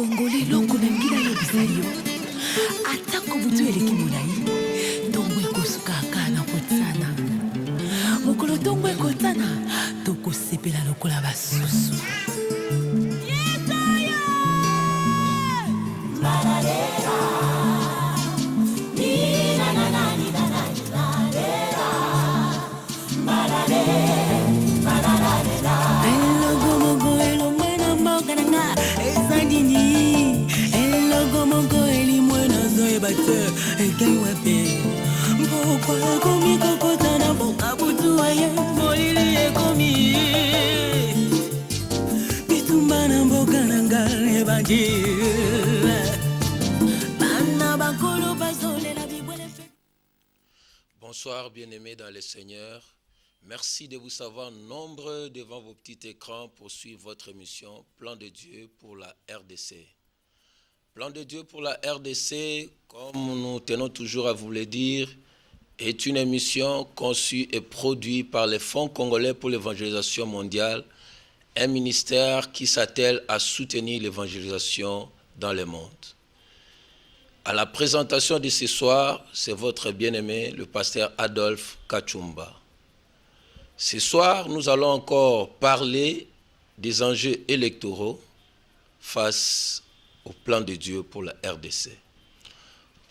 Congolais loko na ngila yebisa yo atako butu eleki molai ntongo ekosukaka na kotsana mokolo ntongo ekotsana tokosepela lokola basusu Bonsoir bien-aimés dans le Seigneur. Merci de vous savoir nombreux devant vos petits écrans pour suivre votre émission Plan de Dieu pour la RDC. Plan de Dieu pour la RDC, comme nous tenons toujours à vous le dire, est une émission conçue et produite par le Fonds congolais pour l'évangélisation mondiale, un ministère qui s'attelle à soutenir l'évangélisation dans le monde. À la présentation de ce soir, c'est votre bien-aimé, le pasteur Adolphe Kachumba. Ce soir, nous allons encore parler des enjeux électoraux face au plan de Dieu pour la RDC.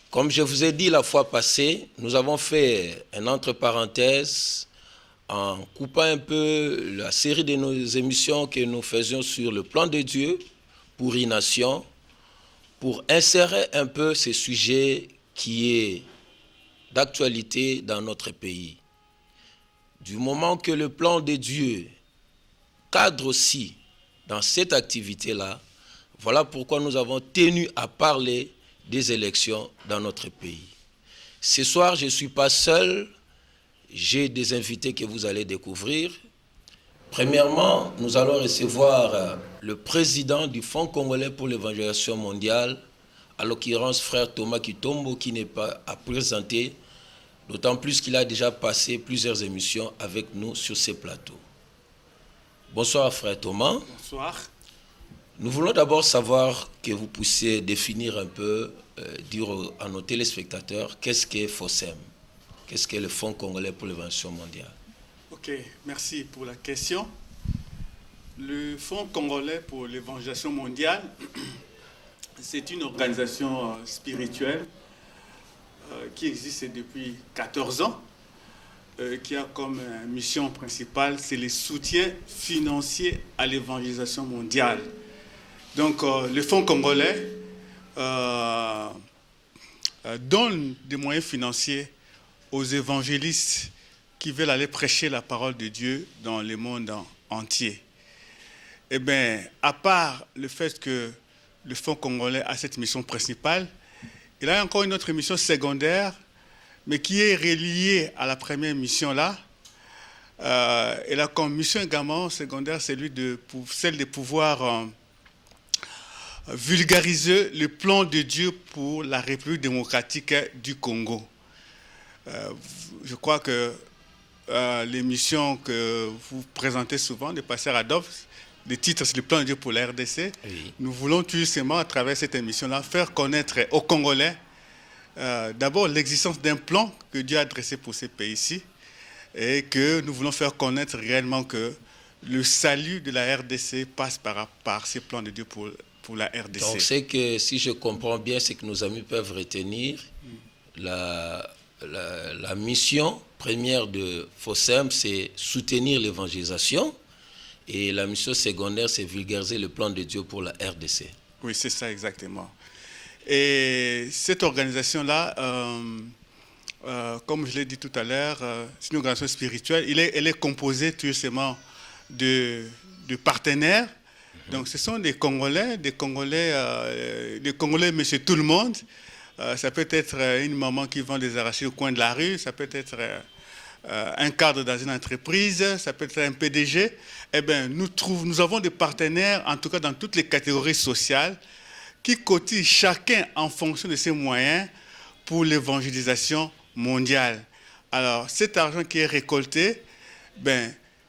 Comme je vous ai dit la fois passée, nous avons fait une entre-parenthèse en coupant un peu la série de nos émissions que nous faisions sur le plan de Dieu pour une nation, pour insérer un peu ce sujet qui est d'actualité dans notre pays. Du moment que le plan de Dieu cadre aussi dans cette activité-là, voilà pourquoi nous avons tenu à parler des élections dans notre pays. Ce soir, je ne suis pas seul, j'ai des invités que vous allez découvrir. Premièrement, nous allons recevoir le président du Fonds congolais pour l'évangélisation mondiale, à l'occurrence frère Thomas Kitombo, qui n'est pas à présenter, d'autant plus qu'il a déjà passé plusieurs émissions avec nous sur ces plateaux. Bonsoir frère Thomas. Bonsoir. Nous voulons d'abord savoir que vous puissiez définir un peu, dire à nos téléspectateurs, qu'est-ce qu'est FOSEM? Qu'est-ce qu'est le Fonds congolais pour l'évangélisation mondiale? Ok, merci pour la question. Le Fonds congolais pour l'évangélisation mondiale, c'est une organisation spirituelle qui existe depuis 14 ans, qui a comme mission principale, c'est le soutien financier à l'évangélisation mondiale. Donc, le Fonds congolais donne des moyens financiers aux évangélistes qui veulent aller prêcher la parole de Dieu dans le monde entier. Eh bien, à part le fait que le Fonds congolais a cette mission principale, il a encore une autre mission secondaire, mais qui est reliée à la première mission-là. Elle a comme mission également secondaire celle de pouvoir vulgariser le plan de Dieu pour la République démocratique du Congo. Je crois que les missions que vous présentez souvent, de pasteur Adolphe, le titre c'est le plan de Dieu pour la RDC. Oui. Nous voulons tout justement, à travers cette émission-là, faire connaître aux Congolais d'abord l'existence d'un plan que Dieu a dressé pour ces pays-ci et que nous voulons faire connaître réellement que le salut de la RDC passe par ces plans de Dieu pour la RDC. Donc c'est que, si je comprends bien, c'est que nos amis peuvent retenir la mission première de FOSEM, c'est soutenir l'évangélisation, et la mission secondaire, c'est vulgariser le plan de Dieu pour la RDC. Oui, c'est ça exactement. Et cette organisation-là, comme je l'ai dit tout à l'heure, c'est une organisation spirituelle. Elle est composée tout simplement de partenaires. Donc, ce sont des Congolais, monsieur tout le monde. Ça peut être une maman qui vend des arachides au coin de la rue, ça peut être un cadre dans une entreprise, ça peut être un PDG. Eh bien, nous avons des partenaires, en tout cas dans toutes les catégories sociales, qui cotisent chacun en fonction de ses moyens pour l'évangélisation mondiale. Alors, cet argent qui est récolté,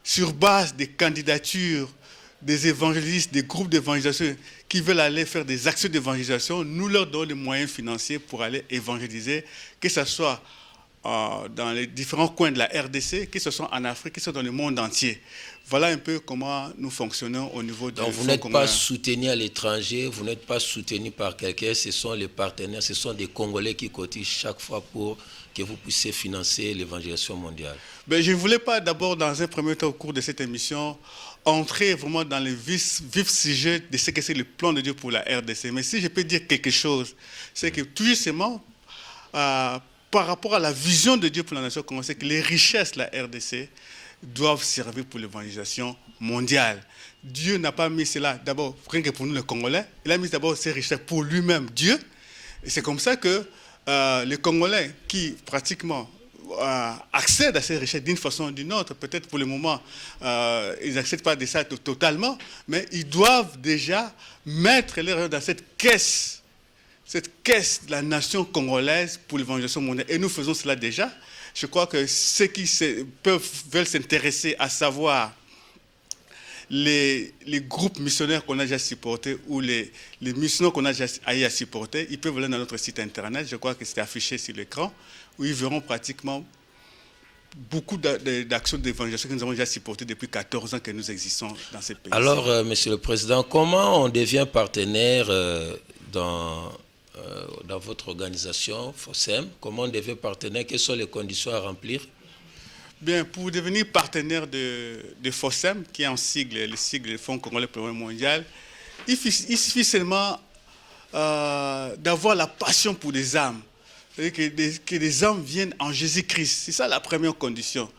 sur base des candidatures des évangélistes, des groupes d'évangélisation qui veulent aller faire des actions d'évangélisation, nous leur donnons les moyens financiers pour aller évangéliser, que ce soit dans les différents coins de la RDC, que ce soit en Afrique, que ce soit dans le monde entier. Voilà un peu comment nous fonctionnons au niveau de... Donc vous n'êtes pas soutenu à l'étranger, vous n'êtes pas soutenu par quelqu'un, ce sont les partenaires, ce sont des Congolais qui cotisent chaque fois pour que vous puissiez financer l'évangélisation mondiale. Ben, je ne voulais pas d'abord, dans un premier temps, au cours de cette émission, entrer vraiment dans le vif sujet de ce que c'est le plan de Dieu pour la RDC. Mais si je peux dire quelque chose, c'est que tout justement, par rapport à la vision de Dieu pour la nation congolaise, c'est que les richesses de la RDC doivent servir pour l'évangélisation mondiale. Dieu n'a pas mis cela d'abord rien que pour nous les Congolais, il a mis d'abord ces richesses pour lui-même, Dieu. Et c'est comme ça que les Congolais qui pratiquement accèdent à ces richesses d'une façon ou d'une autre, peut-être pour le moment, ils n'accèdent pas de ça totalement, mais ils doivent déjà mettre les dans cette caisse de la nation congolaise pour l'évangélisation mondiale. Et nous faisons cela déjà. Je crois que ceux qui veulent s'intéresser à savoir les groupes missionnaires qu'on a déjà supportés ou les missions qu'on a déjà à supporter, ils peuvent aller dans notre site internet. Je crois que c'est affiché sur l'écran, où ils verront pratiquement beaucoup d'actions d'évangélisation que nous avons déjà supportées depuis 14 ans que nous existons dans ces pays. Alors, Monsieur le Président, comment on devient partenaire dans votre organisation, FOSEM? Comment on devient partenaire? Quelles sont les conditions à remplir? Bien, pour devenir partenaire de FOSEM, qui est un sigle, le sigle du Fonds Congolais pour le mondial, il suffit seulement d'avoir la passion pour les âmes. C'est-à-dire que les âmes viennent en Jésus-Christ. C'est ça la première condition.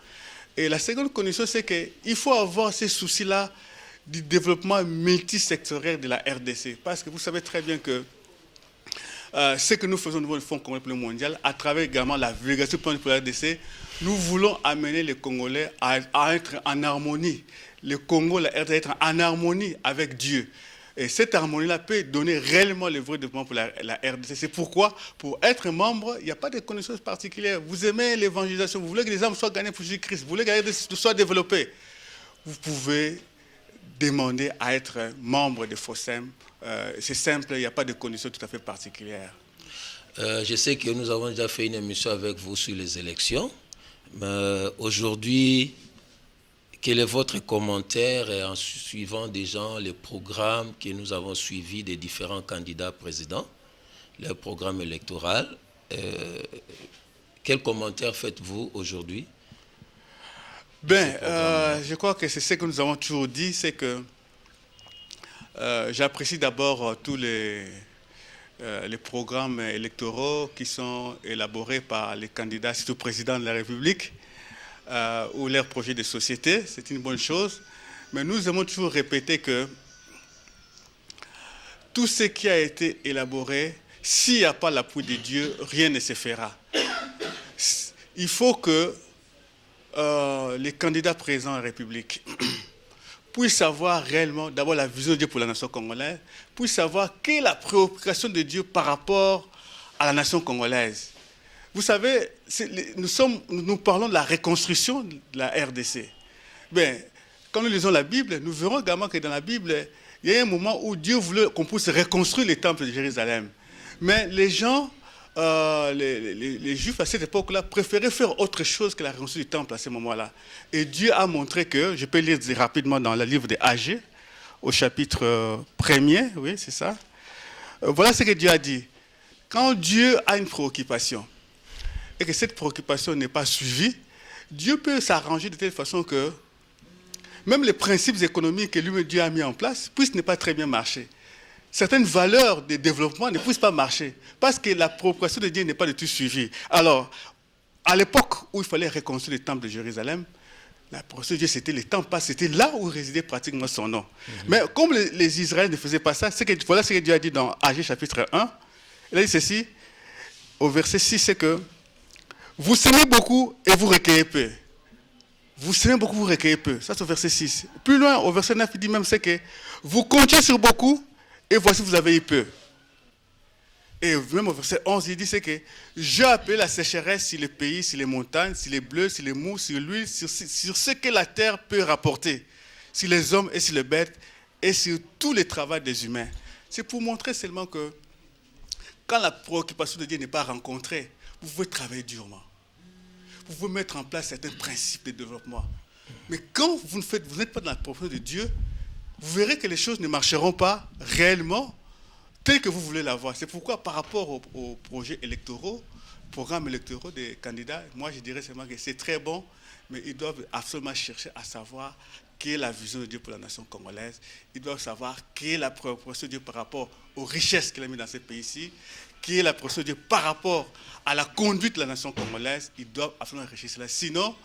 Et la seconde condition, c'est qu'il faut avoir ces soucis-là du développement multisectoriel de la RDC. Parce que vous savez très bien que ce que nous faisons au niveau du Fonds Congolais pour le mondial, à travers également la vulgarisation pour la RDC, nous voulons amener les Congolais à être en harmonie. Le Congo, la RDC, être en harmonie avec Dieu. Et cette harmonie-là peut donner réellement le vrai développement pour la RDC. C'est pourquoi, pour être membre, il n'y a pas de conditions particulières. Vous aimez l'évangélisation, vous voulez que les âmes soient gagnées pour Jésus-Christ, vous voulez que la RDC soit développée. Vous pouvez demander à être membre de FOSEM. C'est simple, il n'y a pas de conditions tout à fait particulières. Je sais que nous avons déjà fait une émission avec vous sur les élections. Mais aujourd'hui, quel est votre commentaire en suivant déjà les programmes que nous avons suivis des différents candidats présidents, leur programme électoral? Quel commentaire faites-vous aujourd'hui? Bien, je crois que c'est ce que nous avons toujours dit, c'est que j'apprécie d'abord tous les programmes électoraux qui sont élaborés par les candidats, surtout président de la République, ou leurs projets de société. C'est une bonne chose. Mais nous aimons toujours répéter que tout ce qui a été élaboré, s'il n'y a pas l'appui de Dieu, rien ne se fera. Il faut que les candidats présents à la République puissent savoir réellement, d'abord la vision de Dieu pour la nation congolaise, puissent savoir quelle est la préoccupation de Dieu par rapport à la nation congolaise. Vous savez, nous parlons de la reconstruction de la RDC. Bien, quand nous lisons la Bible, nous verrons également que dans la Bible, il y a un moment où Dieu voulait qu'on puisse reconstruire les temples de Jérusalem. Mais les gens, les Juifs à cette époque-là, préféraient faire autre chose que la reconstruction du temple à ce moment-là. Et Dieu a montré que, je peux lire rapidement dans le livre de Agé, au chapitre 1er, oui, c'est ça. Voilà ce que Dieu a dit. Quand Dieu a une préoccupation, et que cette préoccupation n'est pas suivie, Dieu peut s'arranger de telle façon que même les principes économiques que lui, Dieu a mis en place puissent ne pas très bien marcher. Certaines valeurs de développement ne puissent pas marcher parce que la préoccupation de Dieu n'est pas du tout suivie. Alors, à l'époque où il fallait reconstruire le temple de Jérusalem, la préoccupation de Dieu, c'était le temple, parce que c'était là où résidait pratiquement son nom. Mais comme les Israéliens ne faisaient pas ça, voilà ce que Dieu a dit dans Agé chapitre 1. Il a dit ceci, au verset 6, c'est que vous semez beaucoup et vous recueillez peu. Vous semez beaucoup, vous recueillez peu. Ça, c'est au verset 6. Plus loin, au verset 9, il dit même c'est que vous comptez sur beaucoup et voici vous avez eu peu. Et même au verset 11, il dit c'est que j'ai appelé la sécheresse sur les pays, sur les montagnes, sur les bleus, sur les mous, sur l'huile, sur ce que la terre peut rapporter, sur les hommes et sur les bêtes, et sur tous les travaux des humains. C'est pour montrer seulement que quand la préoccupation de Dieu n'est pas rencontrée, vous pouvez travailler durement. Vous pouvez mettre en place certains principes de développement. Mais quand vous n'êtes pas dans la préoccupation de Dieu, vous verrez que les choses ne marcheront pas réellement tel que vous voulez l'avoir. C'est pourquoi par rapport aux projets électoraux, programmes électoraux des candidats, moi je dirais seulement que c'est très bon, mais ils doivent absolument chercher à savoir quelle est la vision de Dieu pour la nation congolaise. Ils doivent savoir quelle est la préoccupation de Dieu par rapport aux richesses qu'il a mis dans ce pays-ci, quelle est la préoccupation de Dieu par rapport à la conduite de la nation congolaise. Ils doivent absolument réfléchir cela. Sinon,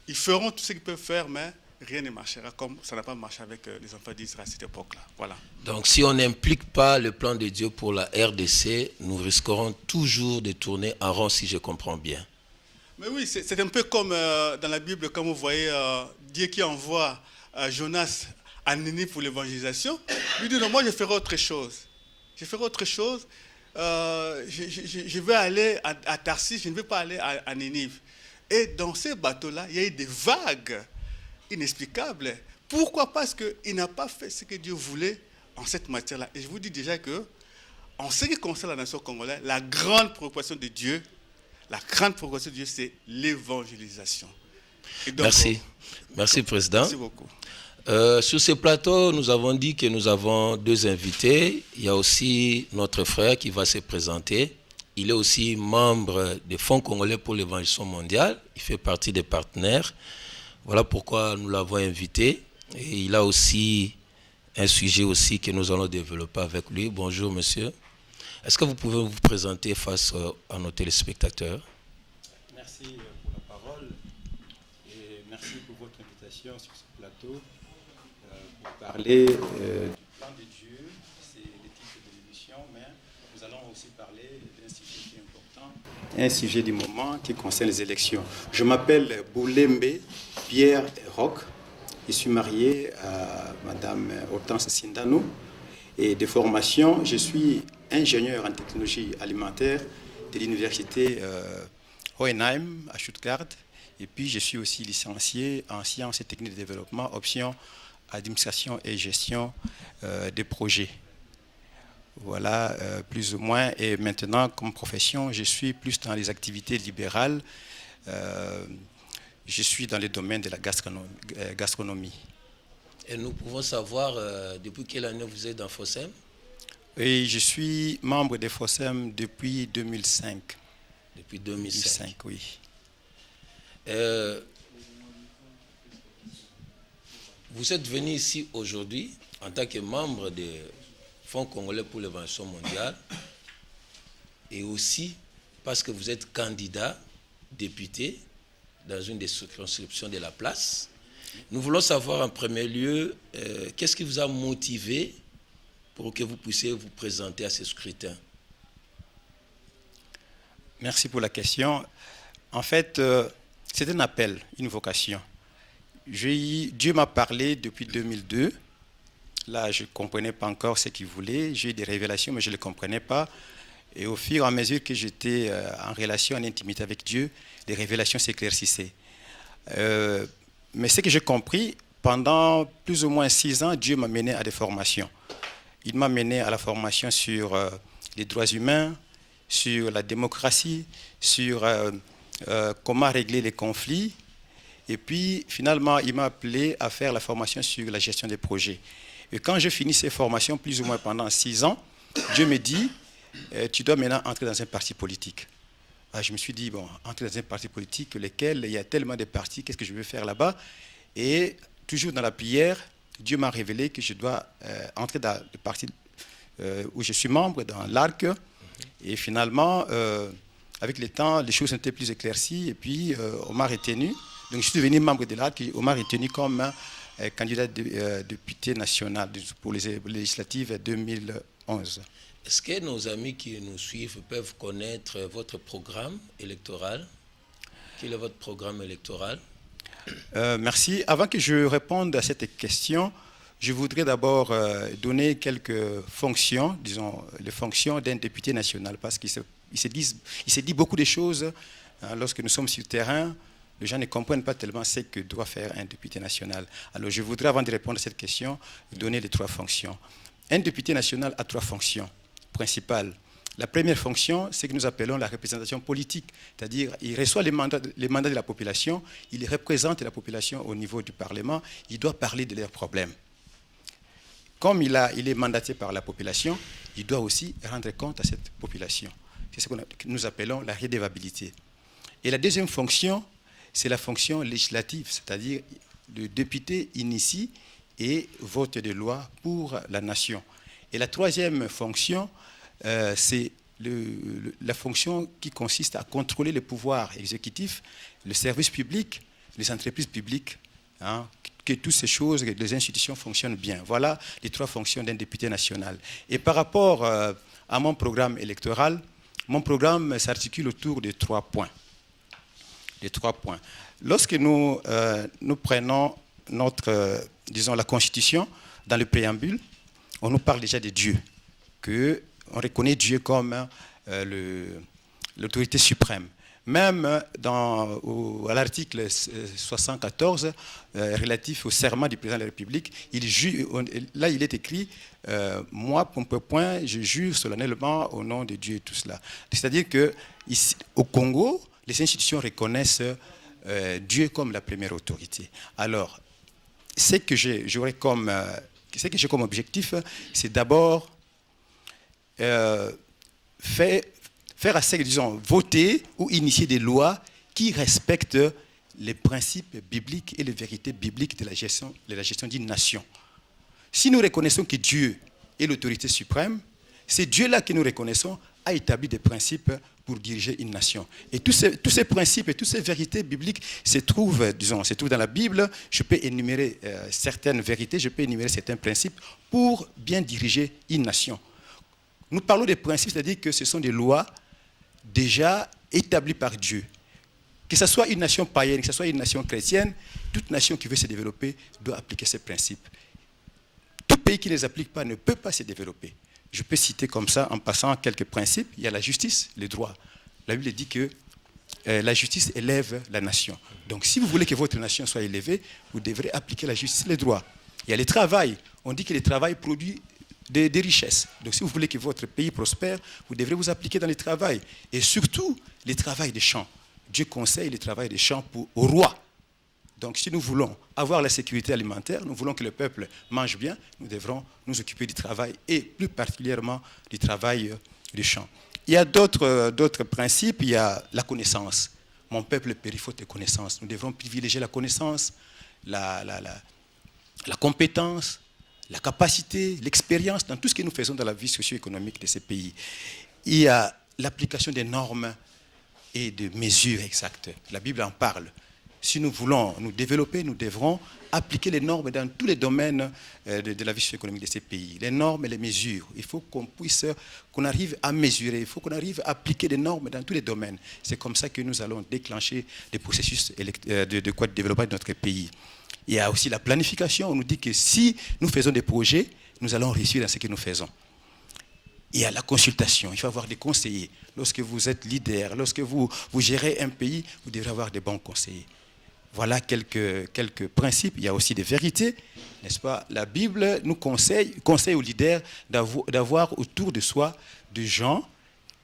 ils feront tout ce qu'ils peuvent faire, mais rien ne marchera comme ça n'a pas marché avec les enfants d'Israël à cette époque-là. Voilà. Donc si on n'implique pas le plan de Dieu pour la RDC, nous risquerons toujours de tourner en rond, si je comprends bien. Mais oui, c'est un peu comme dans la Bible, quand vous voyez Dieu qui envoie Jonas à Ninive pour l'évangélisation. Lui dit non, moi je ferai autre chose. Je ferai autre chose. Je vais aller à Tarsis, je ne vais pas aller à Ninive. Et dans ces bateaux-là, il y a eu des vagues inexplicables. Pourquoi? Parce qu'il n'a pas fait ce que Dieu voulait en cette matière-là. Et je vous dis déjà que, en ce qui concerne la nation congolaise, la grande préoccupation de Dieu, c'est l'évangélisation. Donc, merci. Merci, Président. Merci beaucoup. Sur ce plateau, nous avons dit que nous avons deux invités. Il y a aussi notre frère qui va se présenter. Il est aussi membre du Fonds congolais pour l'évangélisation mondiale. Il fait partie des partenaires. Voilà pourquoi nous l'avons invité. Et il a aussi un sujet aussi que nous allons développer avec lui. Bonjour, monsieur. Est-ce que vous pouvez vous présenter face à nos téléspectateurs? Merci pour la parole et merci pour votre invitation sur ce plateau pour parler du plan de Dieu. C'est le titre de l'émission, mais nous allons aussi parler d'un sujet qui est important, un sujet du moment qui concerne les élections. Je m'appelle Boulembe Pierre Roch. Je suis marié à Madame Hortense Sindano et de formation, je suis ingénieur en technologie alimentaire de l'université Hohenheim à Stuttgart. Et puis, je suis aussi licencié en sciences et techniques de développement, option administration et gestion des projets. Voilà, plus ou moins. Et maintenant, comme profession, je suis plus dans les activités libérales. Je suis dans le domaine de la gastronomie. Et nous pouvons savoir depuis quelle année vous êtes dans FOSEM? Et je suis membre de FOSEM depuis 2005. Depuis 2005, oui. Vous êtes venu ici aujourd'hui en tant que membre du Fonds congolais pour l'évangélisation mondiale et aussi parce que vous êtes candidat, député dans une des circonscriptions de la place. Nous voulons savoir en premier lieu qu'est-ce qui vous a motivé pour que vous puissiez vous présenter à ce scrutin. Merci pour la question. En fait, c'est un appel, une vocation. Dieu m'a parlé depuis 2002. Là, je ne comprenais pas encore ce qu'il voulait. J'ai eu des révélations, mais je ne les comprenais pas. Et au fur et à mesure que j'étais en relation, en intimité avec Dieu, les révélations s'éclaircissaient. Mais ce que j'ai compris, pendant plus ou moins 6 ans, Dieu m'a mené à des formations. Il m'a mené à la formation sur les droits humains, sur la démocratie, sur comment régler les conflits. Et puis, finalement, il m'a appelé à faire la formation sur la gestion des projets. Et quand je finis ces formations, plus ou moins pendant 6 ans, Dieu me dit, tu dois maintenant entrer dans un parti politique. Alors, je me suis dit, bon, entrer dans un parti politique, lequel il y a tellement de partis, qu'est-ce que je vais faire là-bas? Et toujours dans la prière, Dieu m'a révélé que je dois entrer dans le parti où je suis membre, dans l'ARC. Et finalement, avec le temps, les choses étaient plus éclaircies. Et puis, on m'a retenu. Donc, je suis devenu membre de l'ARC. On m'a retenu comme candidat député national pour les législatives 2011. Est-ce que nos amis qui nous suivent peuvent connaître votre programme électoral? Quel est votre programme électoral? Merci. Avant que je réponde à cette question, je voudrais d'abord donner quelques fonctions, disons les fonctions d'un député national, parce qu'il se dit beaucoup de choses lorsque nous sommes sur le terrain. les gens ne comprennent pas tellement ce que doit faire un député national. Alors je voudrais, avant de répondre à cette question, donner les 3 fonctions. Un député national a 3 fonctions principales. La première fonction, c'est que nous appelons la représentation politique, c'est-à-dire il reçoit les mandats de la population, il représente la population au niveau du Parlement, il doit parler de leurs problèmes. Comme il est mandaté par la population, il doit aussi rendre compte à cette population. C'est ce que nous appelons la redevabilité. Et la deuxième fonction, c'est la fonction législative, c'est-à-dire le député initie et vote des lois pour la nation. Et la troisième fonction, c'est la fonction qui consiste à contrôler le pouvoir exécutif, le service public, les entreprises publiques, hein, que toutes ces choses, que les institutions fonctionnent bien. Voilà les 3 fonctions d'un député national. Et par rapport à mon programme électoral, mon programme s'articule autour de 3 points. Lorsque nous prenons disons, la Constitution, dans le préambule, on nous parle déjà de Dieu, qu'on reconnaît Dieu comme l'autorité suprême. Même à l'article 74, relatif au serment du président de la République, là il est écrit « Moi, point, je jure solennellement au nom de Dieu » et tout cela. C'est-à-dire qu'au Congo, les institutions reconnaissent Dieu comme la première autorité. Alors, ce que j'ai comme objectif, c'est d'abord faire assez, disons, voter ou initier des lois qui respectent les principes bibliques et les vérités bibliques de la gestion d'une nation. Si nous reconnaissons que Dieu est l'autorité suprême, c'est Dieu-là que nous reconnaissons a établi des principes pour diriger une nation. Et tous ces principes et toutes ces vérités bibliques se trouvent dans la Bible. Je peux énumérer certaines vérités, je peux énumérer certains principes pour bien diriger une nation. Nous parlons des principes, c'est-à-dire que ce sont des lois déjà établies par Dieu. Que ce soit une nation païenne, que ce soit une nation chrétienne, toute nation qui veut se développer doit appliquer ces principes. Tout pays qui ne les applique pas ne peut pas se développer. Je peux citer comme ça, en passant quelques principes. Il y a la justice, les droits. La Bible dit que la justice élève la nation. Donc si vous voulez que votre nation soit élevée, vous devrez appliquer la justice, les droits. Il y a le travail. On dit que le travail produit des richesses. Donc si vous voulez que votre pays prospère, vous devrez vous appliquer dans le travail. Et surtout, le travail des champs. Dieu conseille le travail des champs au roi. Donc si nous voulons avoir la sécurité alimentaire, nous voulons que le peuple mange bien, nous devrons nous occuper du travail et plus particulièrement du travail des champs. Il y a d'autres principes, il y a la connaissance. Mon peuple périt faute de connaissance. Nous devrons privilégier la connaissance, la compétence, la capacité, l'expérience dans tout ce que nous faisons dans la vie socio-économique de ces pays. Il y a l'application des normes et de mesures exactes. La Bible en parle. Si nous voulons nous développer, nous devrons appliquer les normes dans tous les domaines de la vie socio-économique de ces pays. Les normes et les mesures. Il faut qu'on arrive à mesurer, il faut qu'on arrive à appliquer des normes dans tous les domaines. C'est comme ça que nous allons déclencher des processus de développement de notre pays. Il y a aussi la planification. On nous dit que si nous faisons des projets, nous allons réussir dans ce que nous faisons. Il y a la consultation, il faut avoir des conseillers. Lorsque vous êtes leader, lorsque vous gérez un pays, vous devrez avoir des bons conseillers. Voilà quelques principes. Il y a aussi des vérités, n'est-ce pas? La Bible nous conseille aux leaders d'avoir autour de soi des gens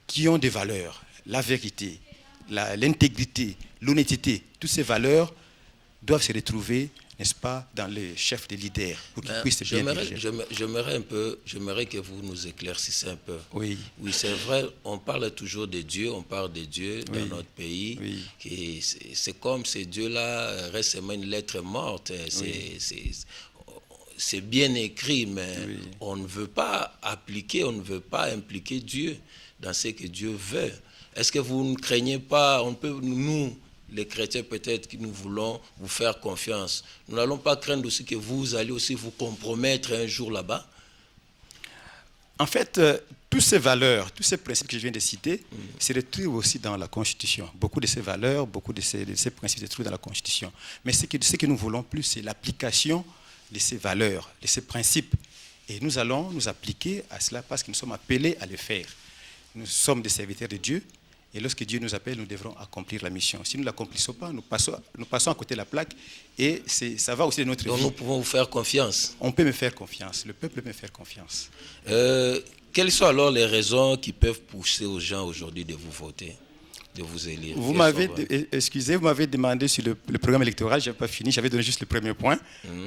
qui ont des valeurs. La vérité, l'intégrité, l'honnêteté, toutes ces valeurs doivent se retrouver, n'est-ce pas, dans les chefs des leaders pour qu'ils puissent bien diriger. J'aimerais que vous nous éclaircissiez un peu. Oui. Oui, c'est vrai, on parle toujours de Dieu, on parle de Dieu dans notre pays. Oui. C'est comme ces dieux-là récemment une lettre morte. C'est bien écrit, mais on ne veut pas appliquer, on ne veut pas impliquer Dieu dans ce que Dieu veut. Est-ce que vous ne craignez pas, nous, les chrétiens, peut-être que nous voulons vous faire confiance. Nous n'allons pas craindre aussi que vous allez aussi vous compromettre un jour là-bas. En fait, toutes ces valeurs, tous ces principes que je viens de citer, se retrouvent aussi dans la Constitution. Beaucoup de ces valeurs, beaucoup de ces principes se trouvent dans la Constitution. Mais ce que nous voulons plus, c'est l'application de ces valeurs, de ces principes. Et nous allons nous appliquer à cela parce que nous sommes appelés à le faire. Nous sommes des serviteurs de Dieu. Et lorsque Dieu nous appelle, nous devrons accomplir la mission. Si nous ne l'accomplissons pas, nous passons à côté de la plaque et ça va aussi de notre vie. Donc nous pouvons vous faire confiance. On peut me faire confiance, le peuple peut me faire confiance. Quelles sont alors les raisons qui peuvent pousser aux gens aujourd'hui de vous voter, de vous élire? Vous m'avez demandé sur le programme électoral, je n'avais pas fini, j'avais donné juste le premier point.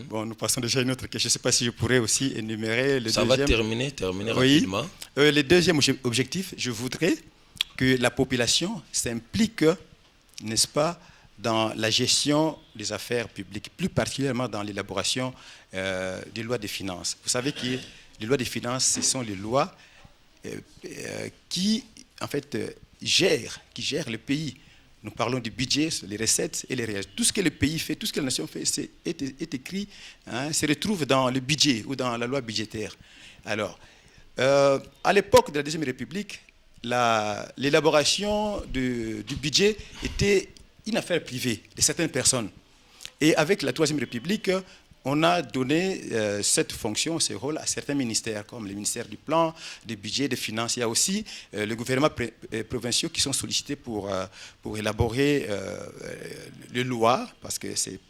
Bon, nous passons déjà à une autre question. Je ne sais pas si je pourrais aussi énumérer le deuxième. Ça va terminer oui. rapidement. Le deuxième objectif, je voudrais que la population s'implique, n'est-ce pas, dans la gestion des affaires publiques, plus particulièrement dans l'élaboration des lois de finances. Vous savez que les lois de finances, ce sont les lois qui, en fait, gèrent le pays. Nous parlons du budget, les recettes et les réels. Tout ce que le pays fait, tout ce que la nation fait, est écrit, se retrouve dans le budget ou dans la loi budgétaire. Alors, à l'époque de la Deuxième République, l'élaboration du budget était une affaire privée de certaines personnes. Et avec la Troisième République, on a donné cette fonction, ce rôle à certains ministères, comme le ministère du Plan, du Budget, des Finances. Il y a aussi le gouvernement provinciaux qui sont sollicités pour élaborer les lois, parce que c'est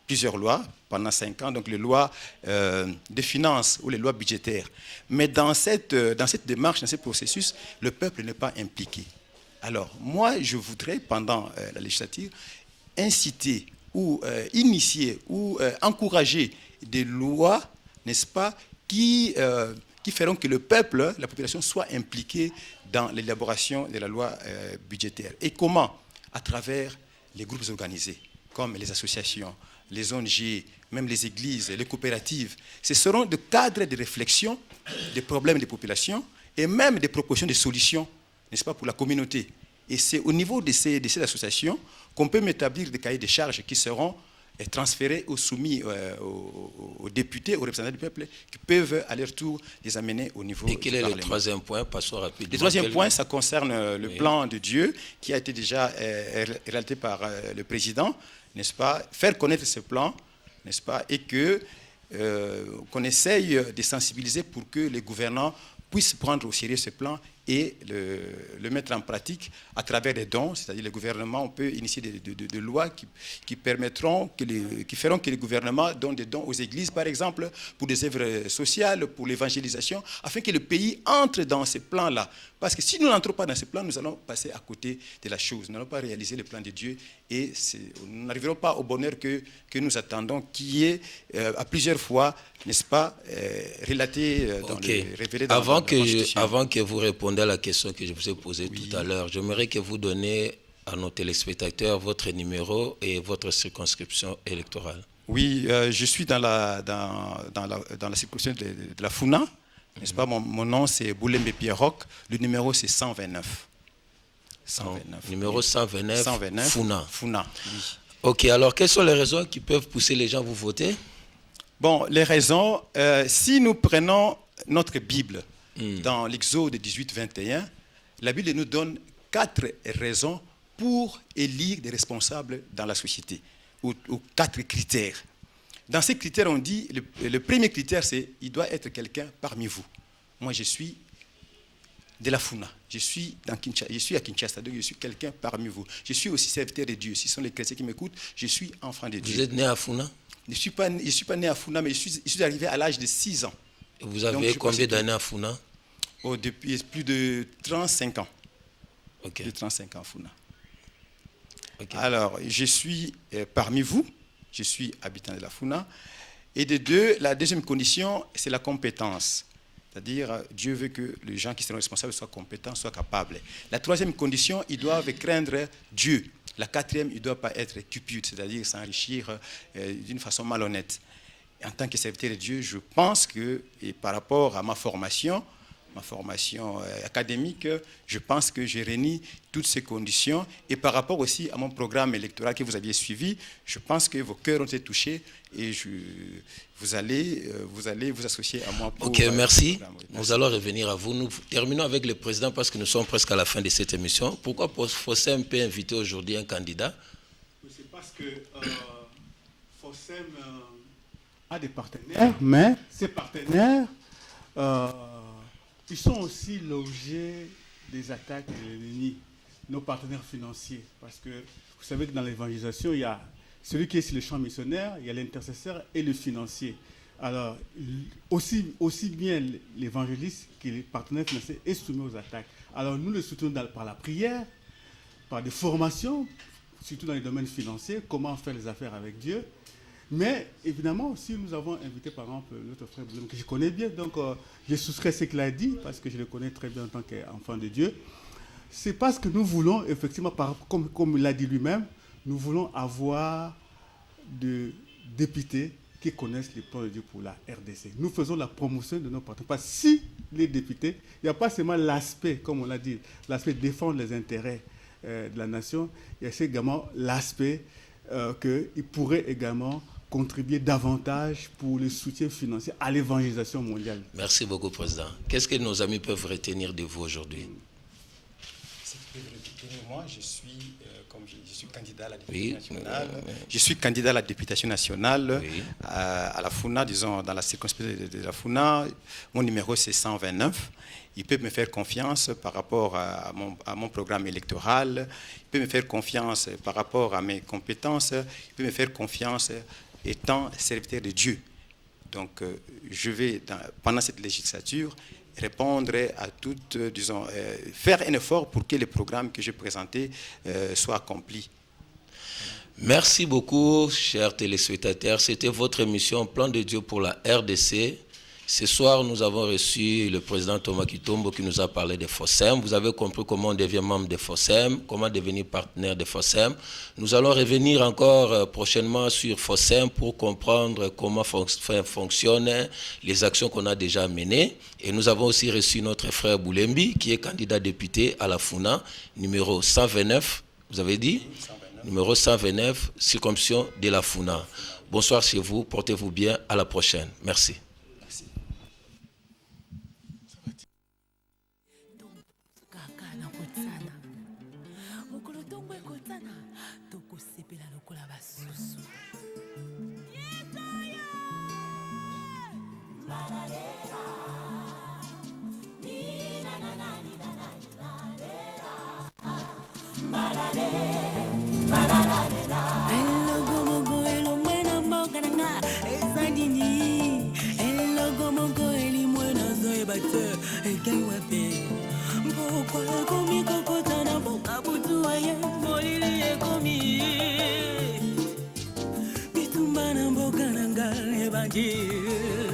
plusieurs lois pendant 5 ans, donc les lois des finances ou les lois budgétaires. Mais dans cette démarche, dans ce processus, le peuple n'est pas impliqué. Alors, moi, je voudrais, pendant la législature, inciter ou initier ou encourager des lois, n'est-ce pas, qui feront que le peuple, la population, soit impliquée dans l'élaboration de la loi budgétaire. Et comment? À travers les groupes organisés, comme les associations, les ONG, même les églises, les coopératives. Ce seront des cadres de réflexion des problèmes des populations et même des propositions de solutions, n'est-ce pas, pour la communauté. Et c'est au niveau de ces associations qu'on peut établir des cahiers de charges qui seront transférés ou soumis aux députés, aux représentants du peuple, qui peuvent à leur tour les amener au niveau du Parlement. Et quel est le troisième point? Passons rapidement. Le troisième point, ça concerne le plan de Dieu qui a été déjà réalisé par le président, n'est-ce pas? Faire connaître ce plan, n'est-ce pas? Et qu'on essaye de sensibiliser pour que les gouvernants puissent prendre au sérieux ce plan et le mettre en pratique à travers des dons, c'est-à-dire le gouvernement, on peut initier des lois qui feront que les gouvernements donnent des dons aux églises, par exemple, pour des œuvres sociales, pour l'évangélisation, afin que le pays entre dans ce plan-là. Parce que si nous n'entrons pas dans ce plan, nous allons passer à côté de la chose. Nous n'allons pas réaliser le plan de Dieu et nous n'arriverons pas au bonheur que nous attendons, qui est à plusieurs fois, n'est-ce pas, relaté, révélé dans la Constitution. Avant que vous répondiez à la question que je vous ai posée tout à l'heure, j'aimerais que vous donniez à nos téléspectateurs votre numéro et votre circonscription électorale. Oui, je suis dans la circonscription de la Funa. N'est-ce pas, mon nom c'est Boulembe Pierroc, le numéro c'est 129. 129. Numéro 129, Funa, oui. Ok, alors quelles sont les raisons qui peuvent pousser les gens à vous voter? Bon, les raisons, si nous prenons notre Bible dans l'Exode 18-21, la Bible nous donne 4 raisons pour élire des responsables dans la société, ou 4 critères. Dans ces critères, on dit, le premier critère, c'est il doit être quelqu'un parmi vous. Moi, je suis de la Funa. Je suis à Kinshasa, donc je suis quelqu'un parmi vous. Je suis aussi serviteur de Dieu. Si ce sont les chrétiens qui m'écoutent, je suis enfant de Dieu. Vous êtes né à Funa? Je ne suis pas né à Funa, mais je suis arrivé à l'âge de 6 ans. Et vous avez combien d'années à Funa? Depuis plus de 35 ans. Ok. De 35 ans à Funa. Okay. Alors, je suis parmi vous. Je suis habitant de la Funa. Et de deux, la deuxième condition, c'est la compétence. C'est-à-dire, Dieu veut que les gens qui seront responsables soient compétents, soient capables. La troisième condition, ils doivent craindre Dieu. La quatrième, il ne doit pas être cupide, c'est-à-dire s'enrichir d'une façon malhonnête. En tant que serviteur de Dieu, je pense que, et par rapport à ma formation académique, je pense que j'ai réuni toutes ces conditions. Et par rapport aussi à mon programme électoral que vous aviez suivi, je pense que vos cœurs ont été touchés et vous allez vous associer à moi pour... Ok, merci. Nous allons revenir à vous. Nous terminons avec le président parce que nous sommes presque à la fin de cette émission. Pourquoi FOSSEM peut inviter aujourd'hui un candidat? C'est parce que FOSSEM a des partenaires, mais ces partenaires... ils sont aussi l'objet des attaques de l'ennemi. nos partenaires financiers. Parce que vous savez que dans l'évangélisation, il y a celui qui est sur le champ missionnaire, il y a l'intercesseur et le financier. Alors, aussi bien l'évangéliste que les partenaires financiers est soumis aux attaques. Alors, nous le soutenons par la prière, par des formations, surtout dans les domaines financiers, comment faire les affaires avec Dieu. Mais évidemment, si nous avons invité par exemple notre frère Boulem, que je connais bien, donc je souscris à ce qu'il a dit, parce que je le connais très bien en tant qu'enfant de Dieu, c'est parce que nous voulons, effectivement, comme il l'a dit lui-même, nous voulons avoir des députés qui connaissent les plans de Dieu pour la RDC. Nous faisons la promotion de nos partenaires. Parce que si les députés, il n'y a pas seulement l'aspect, comme on l'a dit, l'aspect défendre les intérêts de la nation, il y a également l'aspect qu'ils pourraient également contribuer davantage pour le soutien financier à l'évangélisation mondiale. Merci beaucoup, Président. Qu'est-ce que nos amis peuvent retenir de vous aujourd'hui? Moi, je suis candidat à la députation nationale. Je suis candidat à la députation nationale à la FUNA, disons, dans la circonscription de la FUNA. Mon numéro, c'est 129. Il peut me faire confiance par rapport à mon programme électoral. Il peut me faire confiance par rapport à mes compétences. Il peut me faire confiance étant serviteur de Dieu. Donc, je vais, pendant cette législature, répondre à toutes, disons, faire un effort pour que les programmes que j'ai présentés soient accomplis. Merci beaucoup, chers téléspectateurs. C'était votre émission Plan de Dieu pour la RDC. Ce soir, nous avons reçu le président Thomas Kitombo qui nous a parlé des FOSEM. Vous avez compris comment on devient membre des FOSEM, comment devenir partenaire des FOSEM. Nous allons revenir encore prochainement sur FOSEM pour comprendre comment fonctionnent les actions qu'on a déjà menées. Et nous avons aussi reçu notre frère Boulembi, qui est candidat député à la FUNA, numéro 129, vous avez dit ? 129. Numéro 129, circonscription de la FUNA. Bonsoir chez vous, portez-vous bien, à la prochaine. Merci. Yeah.